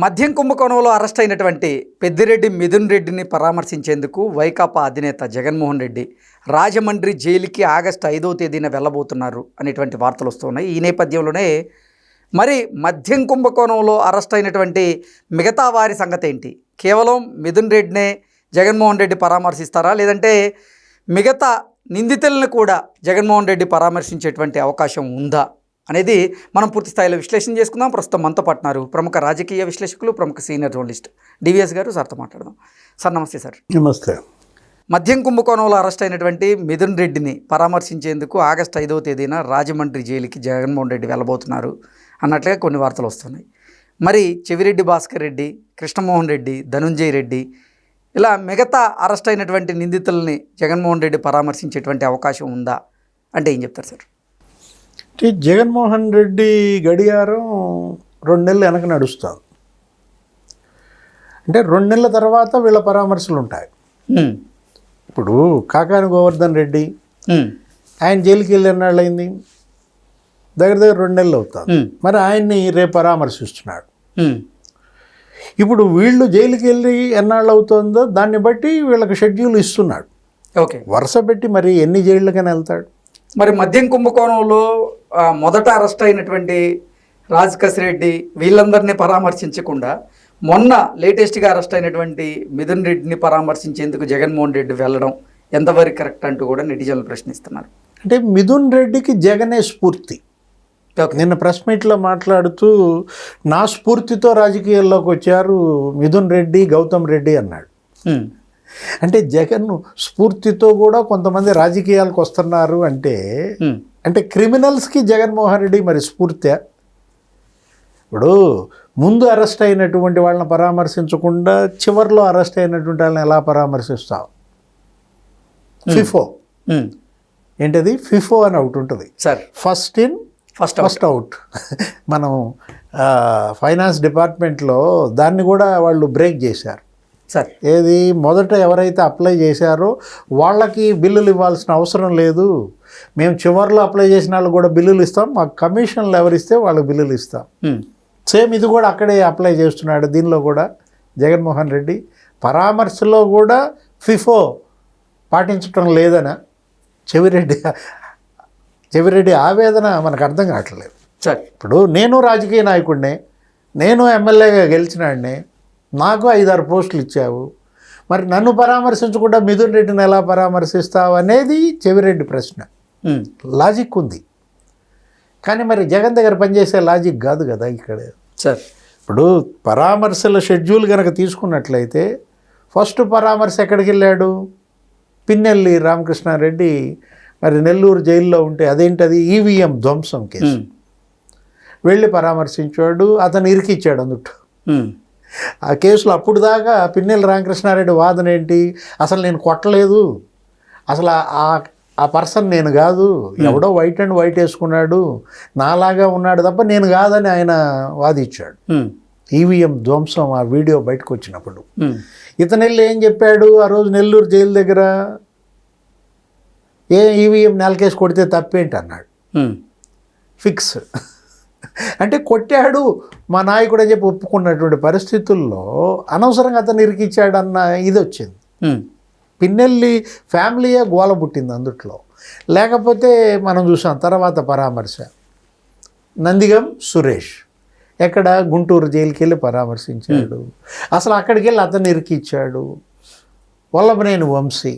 మద్యం కుంభకోణంలో అరెస్ట్ అయినటువంటి పెద్దిరెడ్డి మిథున్ రెడ్డిని పరామర్శించేందుకు వైకాపా అధినేత జగన్మోహన్ రెడ్డి రాజమండ్రి జైలుకి ఆగస్టు 5వ తేదీన వెళ్ళబోతున్నారు అనేటువంటి వార్తలు వస్తున్నాయి. ఈ నేపథ్యంలోనే మరి మద్యం కుంభకోణంలో అరెస్ట్ అయినటువంటి మిగతా వారి సంగతి ఏంటి? కేవలం మిథున్ రెడ్డినే జగన్మోహన్ రెడ్డి పరామర్శిస్తారా, లేదంటే మిగతా నిందితులను కూడా జగన్మోహన్ రెడ్డి పరామర్శించేటువంటి అవకాశం ఉందా అనేది మనం పూర్తి స్థాయిలో విశ్లేషణ చేసుకుందాం. ప్రస్తుతం మనతో పట్టినారు ప్రముఖ రాజకీయ విశ్లేషకులు, ప్రముఖ సీనియర్ జర్నలిస్ట్ డివిఎస్ గారు. సార్తో మాట్లాడదాం. సార్ నమస్తే. సార్ నమస్తే. మద్యం కుంభకోణంలో అరెస్ట్ అయినటువంటి మిథున్ రెడ్డిని పరామర్శించేందుకు ఆగస్టు 5వ తేదీన రాజమండ్రి జైలుకి జగన్మోహన్ రెడ్డి వెళ్ళబోతున్నారు అన్నట్లుగా కొన్ని వార్తలు వస్తున్నాయి. మరి చెవిరెడ్డి భాస్కర్ రెడ్డి, కృష్ణమోహన్ రెడ్డి, ధనుంజయ రెడ్డి ఇలా మిగతా అరెస్ట్ అయినటువంటి నిందితుల్ని జగన్మోహన్ రెడ్డి పరామర్శించేటువంటి అవకాశం ఉందా అంటే ఏం చెప్తారు సార్? జగన్మోహన్ రెడ్డి గడియారం 2 నెలలు వెనక నడుస్తుంది. అంటే 2 నెలల తర్వాత వీళ్ళ పరామర్శలు ఉంటాయి. ఇప్పుడు కాకాని గోవర్ధన్ రెడ్డి ఆయన జైలుకి వెళ్ళి ఎన్నాళ్ళు అయింది? దగ్గర 2 నెలలు అవుతుంది. మరి ఆయన్ని రేపు పరామర్శిస్తున్నాడు. ఇప్పుడు వీళ్ళు జైలుకి వెళ్ళి ఎన్నాళ్ళు అవుతుందో దాన్ని బట్టి వీళ్ళకి షెడ్యూల్ ఇస్తున్నాడు. ఓకే, వరుస పెట్టి మరి ఎన్ని జైళ్ళకైనా వెళ్తాడు. మరి మద్యం కుంభకోణంలో మొదట అరెస్ట్ అయినటువంటి రాజకేశ్ రెడ్డి వీళ్ళందరినీ పరామర్శించకుండా మొన్న లేటెస్ట్గా అరెస్ట్ అయినటువంటి మిథున్ రెడ్డిని పరామర్శించేందుకు జగన్మోహన్ రెడ్డి వెళ్ళడం ఎంతవరకు కరెక్ట్ అంటూ కూడా నెటిజన్లు ప్రశ్నిస్తున్నారు. అంటే మిథున్ రెడ్డికి జగనే స్ఫూర్తి. నిన్న ప్రెస్ మీట్లో మాట్లాడుతూ నా స్ఫూర్తితో రాజకీయాల్లోకి వచ్చారు మిథున్ రెడ్డి, గౌతమ్ రెడ్డి అన్నాడు. అంటే జగన్ స్ఫూర్తితో కూడా కొంతమంది రాజకీయాలకు వస్తున్నారు అంటే అంటే క్రిమినల్స్కి జగన్మోహన్ రెడ్డి మరి స్ఫూర్తి. ఇప్పుడు ముందు అరెస్ట్ అయినటువంటి వాళ్ళని పరామర్శించకుండా చివరిలో అరెస్ట్ అయినటువంటి వాళ్ళని ఎలా పరామర్శిస్తావు? ఫిఫో ఏంటది? ఫిఫో అని ఒకటి ఉంటుంది sir, first in first out. మనం ఫైనాన్స్ డిపార్ట్మెంట్లో దాన్ని కూడా వాళ్ళు బ్రేక్ చేశారు సార్. ఏది మొదట ఎవరైతే అప్లై చేశారో వాళ్ళకి బిల్లులు ఇవ్వాల్సిన అవసరం లేదు, మేము చివరిలో అప్లై చేసిన వాళ్ళు కూడా బిల్లులు ఇస్తాం, మాకు కమిషన్లు ఎవరిస్తే వాళ్ళకి బిల్లులు ఇస్తాం. సేమ్ ఇది కూడా అక్కడే అప్లై చేస్తున్నాడు. దీనిలో కూడా జగన్మోహన్ రెడ్డి పరామర్శలో కూడా ఫిఫో పాటించటం లేదన చెవిరెడ్డి ఆవేదన మనకు అర్థం కావట్లేదు సార్. ఇప్పుడు నేను రాజకీయ నాయకుడినే, నేను ఎమ్మెల్యేగా గెలిచినాడినే, నాకు 5-6 పోస్టులు ఇచ్చావు, మరి నన్ను పరామర్శించకుండా మిథున్ రెడ్డిని ఎలా పరామర్శిస్తావు అనేది చెవిరెడ్డి ప్రశ్న. లాజిక్ ఉంది కానీ మరి జగన్ దగ్గర పనిచేసే లాజిక్ కాదు కదా ఇక్కడ సార్. ఇప్పుడు పరామర్శల షెడ్యూల్ కనుక తీసుకున్నట్లయితే ఫస్ట్ పరామర్శ ఎక్కడికి వెళ్ళాడు? పిన్నెల్లి రామకృష్ణారెడ్డి మరి నెల్లూరు జైల్లో ఉంటే అదేంటది ఈవీఎం ధ్వంసం కేసు వెళ్ళి పరామర్శించాడు, అతను ఇరికిచ్చాడు అందుకు. ఆ కేసులో అప్పుడు దాకా పిన్నెల్లి రామకృష్ణారెడ్డి వాదన ఏంటి? అసలు నేను కొట్టలేదు, అసలు ఆ పర్సన్ నేను కాదు, ఎవడో వైట్ అండ్ వైట్ వేసుకున్నాడు, నాలాగా ఉన్నాడు తప్ప నేను కాదని ఆయన వాదించాడు. ఈవీఎం ధ్వంసం ఆ వీడియో బయటకు వచ్చినప్పుడు ఇతను వెళ్ళి ఏం చెప్పాడు? ఆ రోజు నెల్లూరు జైలు దగ్గర ఈవీఎం నెలకేసి కొడితే తప్పేంటి అన్నాడు. ఫిక్స్ అంటే కొట్టాడు మా నాయకుడు అని చెప్పి ఒప్పుకున్నటువంటి పరిస్థితుల్లో అనవసరంగా అతను ఇరికిచ్చాడన్న ఇది వచ్చింది. పిన్నెల్లి ఫ్యామిలీయే గోల పుట్టింది అందుట్లో. లేకపోతే మనం చూసాం తర్వాత పరామర్శ నందిగం సురేష్ ఎక్కడ గుంటూరు జైలుకి వెళ్ళి పరామర్శించాడు, అసలు అక్కడికి వెళ్ళి అతను ఇరికిచ్చాడు. వల్లభనేని వంశీ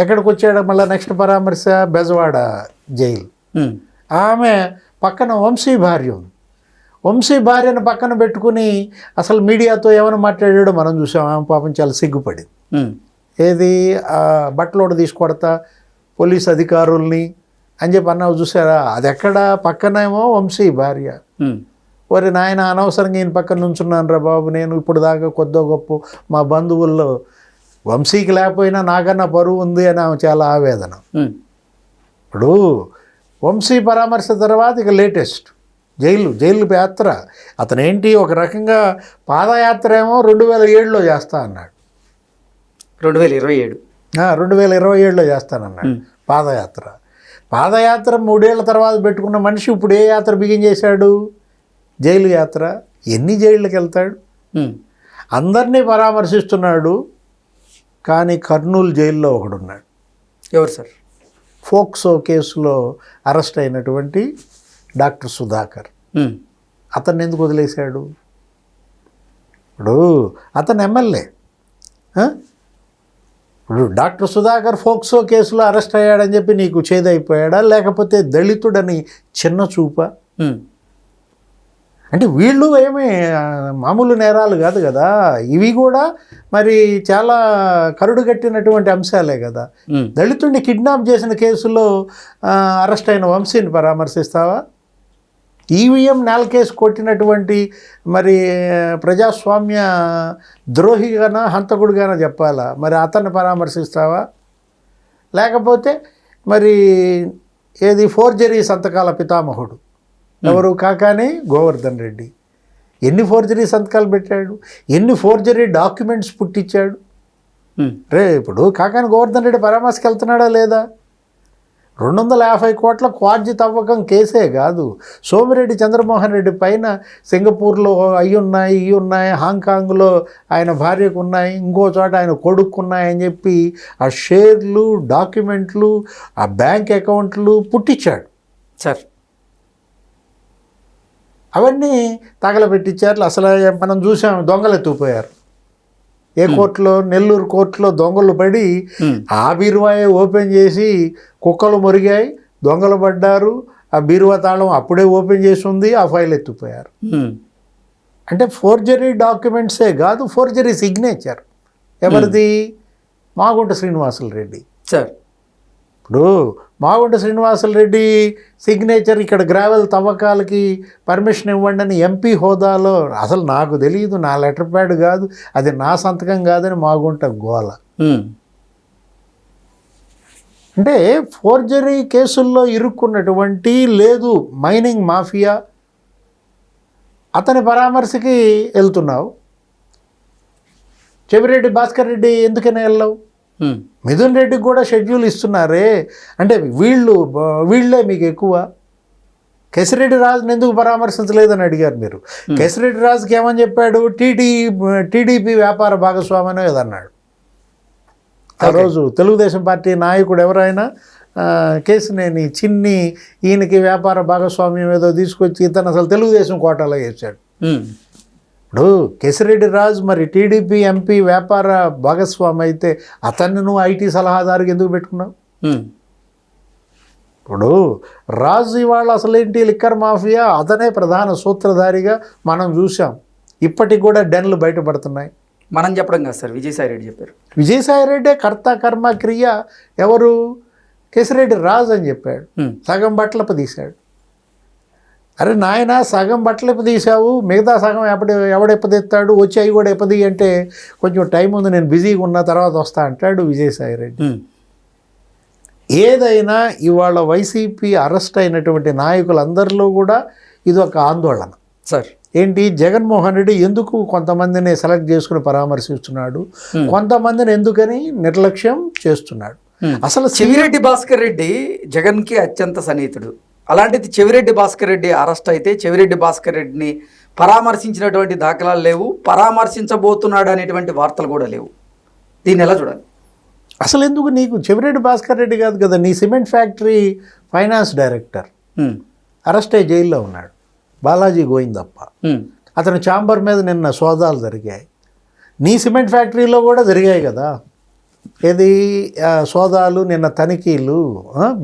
ఎక్కడికి వచ్చాడు మళ్ళీ నెక్స్ట్ పరామర్శ? బెజవాడ జైలు. ఆమె పక్కన వంశీ భార్య ఉంది, వంశీ భార్యను పక్కన పెట్టుకుని అసలు మీడియాతో ఏమైనా మాట్లాడాడో మనం చూసాం. ఆమె పాపం చాలా సిగ్గుపడింది. ఏది బట్టలోడు తీసుకొడతా పోలీస్ అధికారుల్ని అని చెప్పి అన్నావు చూసారా? అది ఎక్కడ పక్కనేమో వంశీ భార్య. ఒరే నాయన అనవసరంగా ఈయన పక్కన నుంచున్నాను రా బాబు, నేను ఇప్పుడు దాకా కొద్దో గొప్ప మా బంధువుల్లో వంశీకి లేకపోయినా నాకన్నా పరువు ఉంది అని ఆమె చాలా ఆవేదన. ఇప్పుడు వంశీ పరామర్శ తర్వాత ఇక లేటెస్ట్ జైలు యాత్ర. అతనేంటి ఒక రకంగా పాదయాత్ర ఏమో 2007లో చేస్తా అన్నాడు, 2027లో చేస్తానన్నాడు పాదయాత్ర. 3 ఏళ్ల తర్వాత పెట్టుకున్న మనిషి ఇప్పుడు ఏ యాత్ర బిగిన్ చేశాడు? జైలు యాత్ర. ఎన్ని జైళ్ళకి వెళ్తాడు? అందరినీ పరామర్శిస్తున్నాడు, కానీ కర్నూలు జైల్లో ఒకడున్నాడు. ఎవరు సార్? ఫోక్సో కేసులో అరెస్ట్ అయినటువంటి డాక్టర్ సుధాకర్. అతన్ని ఎందుకు వదిలేశాడు? ఇప్పుడు అతను ఎమ్మెల్యే. ఇప్పుడు డాక్టర్ సుధాకర్ ఫోక్సో కేసులో అరెస్ట్ అయ్యాడని చెప్పి నీకు చేదైపోయాడా, లేకపోతే దళితుడని చిన్న చూపా? అంటే వీళ్ళు ఏమీ మామూలు నేరాలు కాదు కదా, ఇవి కూడా మరి చాలా కరుడుగట్టినటువంటి అంశాలే కదా. దళితుడిని కిడ్నాప్ చేసిన కేసులో అరెస్ట్ అయిన వంశీని పరామర్శిస్తావా? ఈవీఎం నేల కేసు కొట్టినటువంటి మరి ప్రజాస్వామ్య ద్రోహిగానా హంతకుడిగానా చెప్పాలా, మరి అతన్ని పరామర్శిస్తావా? లేకపోతే మరి ఏది ఫోర్జరీ సంతకాల పితామహుడు ఎవరు? కాకాని గోవర్ధన్ రెడ్డి. ఎన్ని ఫోర్జరీ సంతకాలు పెట్టాడు, ఎన్ని ఫోర్జరీ డాక్యుమెంట్స్ పుట్టించాడు. ఇప్పుడు కాకాని గోవర్ధన్ రెడ్డి పరామర్శకి వెళ్తున్నాడా లేదా? 250 కోట్ల క్వార్జీ తవ్వకం కేసే కాదు, సోమిరెడ్డి చంద్రమోహన్ రెడ్డి పైన సింగపూర్లో అవి ఉన్నాయి, ఇవి ఉన్నాయి, హాంకాంగ్లో ఆయన భార్యకు ఉన్నాయి, ఇంకో చోట ఆయన కొడుకున్నాయి అని చెప్పి ఆ షేర్లు, డాక్యుమెంట్లు, ఆ బ్యాంక్ అకౌంట్లు పుట్టించాడు సార్. అవన్నీ తగలబెట్టించారు. అసలు మనం చూసాం, దొంగలు ఎత్తుకుపోయారు. ఏ కోర్టులో? నెల్లూరు కోర్టులో దొంగలు పడి ఆ బీరువాయే ఓపెన్ చేసి కుక్కలు మురిగాయి, దొంగలు పడ్డారు, ఆ బీరువా తాళం అప్పుడే ఓపెన్ చేసి ఉంది, ఆ ఫైల్ ఎత్తుకుపోయారు. అంటే ఫోర్జరీ డాక్యుమెంట్సే కాదు, ఫోర్జరీ సిగ్నేచర్ ఎవరిది? మాగుంట శ్రీనివాసులు రెడ్డి సార్. ఇప్పుడు మాగుంట శ్రీనివాసులు రెడ్డి సిగ్నేచర్ ఇక్కడ గ్రావెల్ తవ్వకాలకి పర్మిషన్ ఇవ్వండి అని ఎంపీ హోదాలో, అసలు నాకు తెలియదు, నా లెటర్ ప్యాడ్ కాదు, అది నా సంతకం కాదని మాగుంట గోల. అంటే ఫోర్జరీ కేసుల్లో ఇరుక్కున్నటువంటి లేదు మైనింగ్ మాఫియా, అతని పరామర్శకి వెళ్తున్నావు. చెవిరెడ్డి భాస్కర్ రెడ్డి ఎందుకని వెళ్ళవు? మిథున్ రెడ్డికి కూడా షెడ్యూల్ ఇస్తున్నారే, అంటే వీళ్ళే మీకు ఎక్కువ. కేసిరెడ్డి రాజుని ఎందుకు పరామర్శించలేదని అడిగారు మీరు. కేసిరెడ్డి రాజుకి ఏమని చెప్పాడు? టీడీపీ వ్యాపార భాగస్వామి ఏదన్నాడు. ఆ రోజు తెలుగుదేశం పార్టీ నాయకుడు ఎవరైనా కేసినేని చిన్ని ఈయనకి వ్యాపార భాగస్వామ్యం ఏదో తీసుకొచ్చి ఇతను అసలు తెలుగుదేశం కోటాలో వేసాడు. ఇప్పుడు కేసిరెడ్డి రాజు మరి టీడీపీ ఎంపీ వ్యాపార భాగస్వామి అయితే అతన్ని నువ్వు ఐటీ సలహాదారుకి ఎందుకు పెట్టుకున్నావు? ఇప్పుడు రాజు ఇవాళ అసలేంటి లిక్కర్ మాఫియా, అతనే ప్రధాన సూత్రధారిగా మనం చూసాం. ఇప్పటికి కూడా డెన్లు బయటపడుతున్నాయి. మనం చెప్పడం కాదు సార్, విజయసాయి రెడ్డి చెప్పారు. విజయసాయి రెడ్డే కర్త కర్మ క్రియ. ఎవరు? కేసిరెడ్డి రాజు అని చెప్పాడు. సగం బట్టలప తీశాడు. అరే నాయన, సగం బట్టలప తీసావు, మిగతా సగం ఎవడెప్పదెత్తాడు, వచ్చి అవి కూడా ఎప్పది అంటే కొంచెం టైం ఉంది, నేను బిజీగా ఉన్న తర్వాత వస్తా అంటాడు విజయసాయి రెడ్డి. ఏదైనా ఇవాళ వైసీపీ అరెస్ట్ అయినటువంటి నాయకులందరిలో కూడా ఇది ఒక ఆందోళన సార్. ఏంటి? జగన్మోహన్ రెడ్డి ఎందుకు కొంతమందిని సెలెక్ట్ చేసుకుని పరామర్శిస్తున్నాడు, కొంతమందిని ఎందుకని నిర్లక్ష్యం చేస్తున్నాడు. అసలు చెవిరెడ్డి భాస్కర్ రెడ్డి జగన్కి అత్యంత సన్నిహితుడు. అలాంటిది చెవిరెడ్డి భాస్కర్ రెడ్డి అరెస్ట్ అయితే చెవిరెడ్డి భాస్కర్ రెడ్డిని పరామర్శించినటువంటి దాఖలాలు లేవు, పరామర్శించబోతున్నాడు అనేటువంటి వార్తలు కూడా లేవు. దీన్ని ఎలా చూడాలి? అసలు ఎందుకు నీకు చెవిరెడ్డి భాస్కర్ రెడ్డి కాదు కదా, నీ cement factory finance director arrest అయ్యి జైల్లో ఉన్నాడు, బాలాజీ గోవిందప్ప. అతని ఛాంబర్ మీద నిన్న సోదాలు జరిగాయి. నీ సిమెంట్ ఫ్యాక్టరీలో కూడా జరిగాయి కదా. ఏది సోదాలు, నిన్న తనిఖీలు,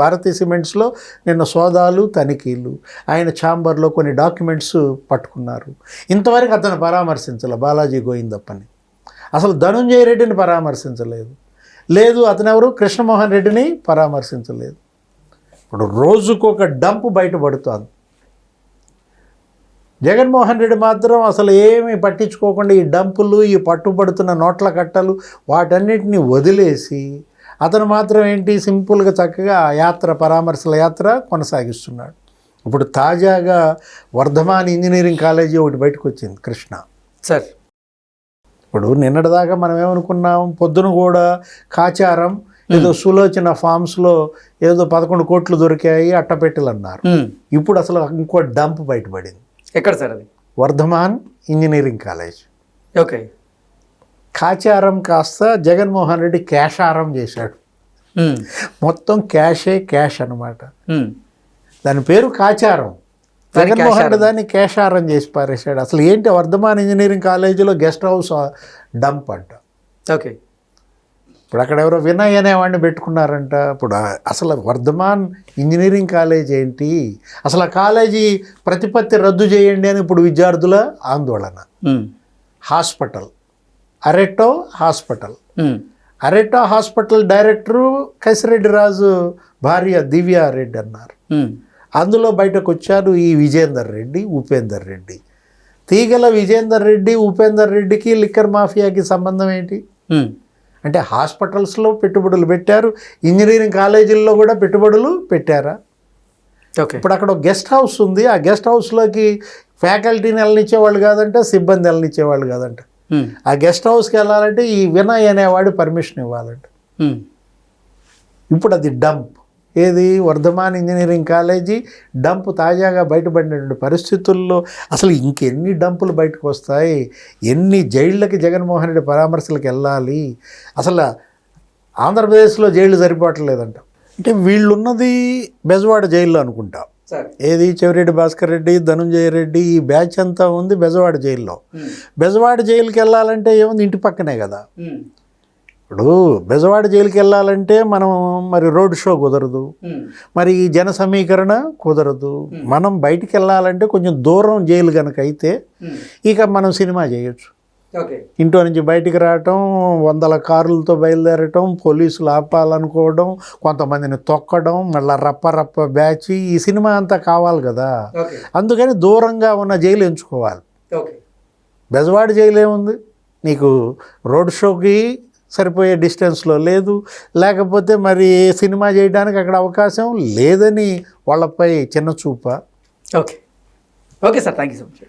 భారతీ సిమెంట్స్లో నిన్న సోదాలు తనిఖీలు. ఆయన ఛాంబర్లో కొన్ని డాక్యుమెంట్స్ పట్టుకున్నారు. ఇంతవరకు అతను పరామర్శించలే బాలాజీ గోవిందప్పని. అసలు ధనుంజయ రెడ్డిని పరామర్శించలేదు. లేదు అతనెవరు? కృష్ణమోహన్ రెడ్డిని పరామర్శించలేదు. ఇప్పుడు రోజుకొక డంప్ బయటపడుతోంది. జగన్మోహన్ రెడ్డి మాత్రం అసలు ఏమీ పట్టించుకోకుండా ఈ డంపులు, ఈ పట్టుబడుతున్న నోట్ల కట్టలు వాటన్నిటిని వదిలేసి అతను మాత్రం ఏంటి సింపుల్గా చక్కగా యాత్ర, పరామర్శల యాత్ర కొనసాగిస్తున్నాడు. ఇప్పుడు తాజాగా వర్ధమాన్ ఇంజనీరింగ్ కాలేజీ ఒకటి బయటకు వచ్చింది, కృష్ణ సార్. ఇప్పుడు నిన్నటిదాకా మనం ఏమనుకున్నాం, పొద్దున కూడా కాచారం ఏదో సులోచన ఫామ్స్లో ఏదో 11 కోట్లు దొరికాయి, అట్టపెట్టెలు అన్నారు. ఇప్పుడు అసలు ఇంకో డంప్ బయటపడింది. ఎక్కడ సార్ అది? Vardhaman engineering college. Okay. Kacharam కాస్త జగన్మోహన్ రెడ్డి క్యాషారం చేశాడు. మొత్తం క్యాష్ అన్నమాట. దాని పేరు కాచారం. జగన్మోహన్ రెడ్డి దాన్ని క్యాషారం చేసి పారేశాడు. అసలు ఏంటి, వర్ధమాన్ ఇంజనీరింగ్ కాలేజీలో గెస్ట్ హౌస్ డంప్ అంట. ఓకే. ఇప్పుడు అక్కడ ఎవరో వినయ్ అనేవాడిని పెట్టుకున్నారంట. ఇప్పుడు అసలు వర్ధమాన్ ఇంజనీరింగ్ కాలేజ్ ఏంటి, అసలు ఆ కాలేజీ ప్రతిపత్తి రద్దు చేయండి అని ఇప్పుడు విద్యార్థుల ఆందోళన. హాస్పిటల్ అరెట్టో హాస్పిటల్, అరెట్టో హాస్పిటల్ డైరెక్టరు కసిరెడ్డి రాజు భార్య దివ్యారెడ్డి అన్నారు. అందులో బయటకు వచ్చారు ఈ విజేందర్ రెడ్డి, ఉపేందర్ రెడ్డి. తీగల విజేందర్ రెడ్డి, ఉపేందర్ రెడ్డికి లిక్కర్ మాఫియాకి సంబంధం ఏంటి అంటే హాస్పిటల్స్లో పెట్టుబడులు పెట్టారు, ఇంజనీరింగ్ కాలేజీల్లో కూడా పెట్టుబడులు పెట్టారా? ఓకే. ఇప్పుడు అక్కడ ఒక గెస్ట్ హౌస్ ఉంది. ఆ గెస్ట్ హౌస్లోకి ఫ్యాకల్టీని వెళ్ళనిచ్చేవాళ్ళు కాదంట, సిబ్బంది వెళ్ళనిచ్చేవాళ్ళు కాదంట. ఆ గెస్ట్ హౌస్కి వెళ్ళాలంటే ఈ వినయ్ అనేవాడు పర్మిషన్ ఇవ్వాలంట. ఇప్పుడు అది డంప్. ఏది, వర్ధమాన్ ఇంజనీరింగ్ కాలేజీ డంప్ తాజాగా బయటపడినటువంటి పరిస్థితుల్లో అసలు ఇంకెన్ని డంపులు బయటకు వస్తాయి, ఎన్ని జైళ్ళకి జగన్మోహన్ రెడ్డి పరామర్శలకు వెళ్ళాలి? అసలు ఆంధ్రప్రదేశ్లో జైళ్ళు సరిపోవట్లేదంట. అంటే వీళ్ళున్నది బెజవాడ జైల్లో అనుకుంటా. ఏది, చెవిరెడ్డి భాస్కర్ రెడ్డి, ధనుంజయ రెడ్డి, ఈ బ్యాచ్ అంతా ఉంది బెజవాడ జైల్లో. బెజవాడ జైలుకి వెళ్ళాలంటే ఏముంది, ఇంటి పక్కనే కదా. ఇప్పుడు బెజవాడ జైలుకి వెళ్ళాలంటే మనం మరి రోడ్ షో కుదరదు, మరి జన సమీకరణ కుదరదు. మనం బయటికి వెళ్ళాలంటే కొంచెం దూరం జైలు కనుక అయితే ఇక మనం సినిమా చేయొచ్చు. ఇంట్లో నుంచి బయటికి రావటం, వందల కార్లతో బయలుదేరటం, పోలీసులు ఆపాలనుకోవడం, కొంతమందిని తొక్కడం, మళ్ళీ రప్ప బ్యాచ్, ఈ సినిమా అంతా కావాలి కదా. అందుకని దూరంగా ఉన్న జైలు ఎంచుకోవాలి. బెజవాడ జైలు ఏముంది, నీకు రోడ్ షోకి సరిపోయే డిస్టెన్స్లో లేదు, లేకపోతే మరి సినిమా చేయడానికి అక్కడ అవకాశం లేదని వాళ్ళపై చిన్న చూప. Okay. Okay sir, thank you so much.